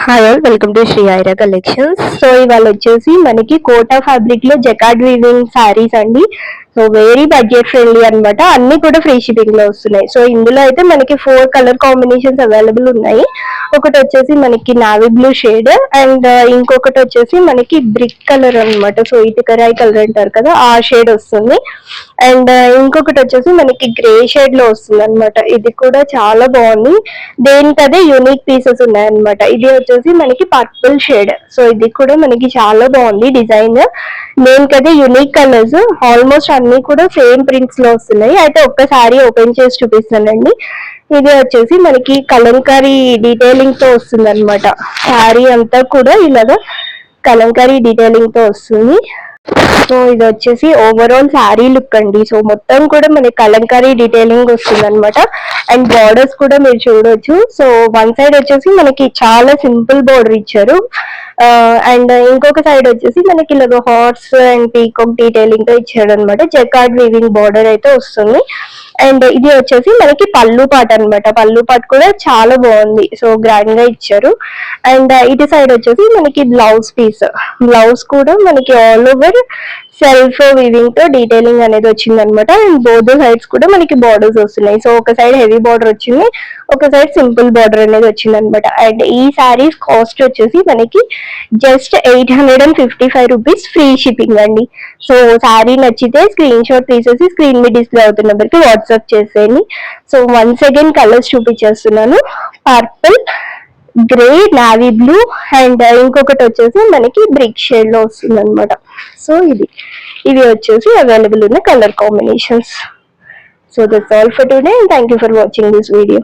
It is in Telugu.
Hi all, welcome to Shri Aira collections. So ఇవాళ వచ్చేసి మనకి కోటా ఫ్యాబ్రిక్ లో జకార్డ్ వీవింగ్ శారీస్ అండి. సో వెరీ బడ్జెట్ ఫ్రెండ్లీ అన్నమాట. అన్ని కూడా ఫ్రీ షిప్పింగ్ లో వస్తున్నాయి. సో ఇందులో అయితే మనకి 4 కలర్ కాంబినేషన్స్ అవైలబుల్ ఉన్నాయి. ఒకటి వచ్చేసి మనకి నావీ బ్లూ షేడ్ అండ్ ఇంకొకటి వచ్చేసి మనకి బ్రిక్ కలర్ అన్నమాట. సో ఇటుకరాయి కలర్ అంటారు కదా, ఆ షేడ్ వస్తుంది. అండ్ ఇంకొకటి వచ్చేసి మనకి గ్రే షేడ్ లో వస్తుంది అనమాట. ఇది కూడా చాలా బాగుంది. దేనికదే యూనిక్ పీసెస్ ఉన్నాయన్నమాట. ఇది వచ్చేసి మనకి పర్పుల్ షేడ్. సో ఇది కూడా మనకి చాలా బాగుంది డిజైన్. దేనికదే యూనిక్ కలర్స్. ఆల్మోస్ట్ అన్ని కూడా సేమ్ ప్రింట్స్ లో వస్తున్నాయి. అయితే ఒక్కసారి ఓపెన్ చేసి చూపిస్తానండి. ఇది వచ్చేసి మనకి కలంకారీ డీటెయిలింగ్ తో వస్తుంది అనమాట. శారీ అంతా కూడా ఇలాగా కలంకారీ డీటెయిలింగ్ తో వస్తుంది. సో ఇది వచ్చేసి ఓవరాల్ శారీ లుక్ అండి. సో మొత్తం కూడా మనకి కలంకారీ డీటెయిలింగ్ వస్తుంది అనమాట. అండ్ బార్డర్స్ కూడా మీరు చూడొచ్చు. సో వన్ సైడ్ వచ్చేసి మనకి చాలా సింపుల్ బార్డర్ ఇచ్చారు. అండ్ ఇంకొక సైడ్ వచ్చేసి మనకి ఇలాగ హార్స్ అండ్ పీకాక్ డీటెయిలింగ్ తో ఇచ్చాడు అనమాట. జకార్డ్ వీవింగ్ బార్డర్ అయితే వస్తుంది. అండ్ ఇది వచ్చేసి మనకి పళ్ళు పాట అనమాట. పళ్ళు పాట కూడా చాలా బాగుంది. సో గ్రాండ్ గా ఇచ్చారు. అండ్ ఇటు సైడ్ వచ్చేసి మనకి బ్లౌజ్ పీస్. బ్లౌజ్ కూడా మనకి ఆల్ ఓవర్ సెల్ఫ్ వీవింగ్ తో డీటెయిలింగ్ అనేది వచ్చింది అనమాట. అండ్ బోత్ సైడ్స్ కూడా మనకి బార్డర్స్ వస్తున్నాయి. సో ఒక సైడ్ హెవీ బార్డర్ వచ్చింది, ఒక సైడ్ సింపుల్ బార్డర్ అనేది వచ్చింది అనమాట. అండ్ ఈ శారీస్ కాస్ట్ వచ్చేసి మనకి జస్ట్ 855 రూపీస్ ఫ్రీ షిప్పింగ్ అండి. సో శారీ నచ్చితే స్క్రీన్ షాట్ తీసేసి స్క్రీన్ మీద డిస్ప్లే అవుతున్న నెంబర్కి వాట్సాప్ చేసేయండి. సో వన్స్ అగైన్ కలర్స్ చూపించేస్తున్నాను. Purple, grey, navy blue and ఇంకొకటి వచ్చేసి మనకి బ్రిక్ షేడ్ లో వస్తుంది అనమాట. సో ఇవి వచ్చేసి అవైలబుల్ ఉన్న colour combinations. So that's all for today and thank you for watching this video.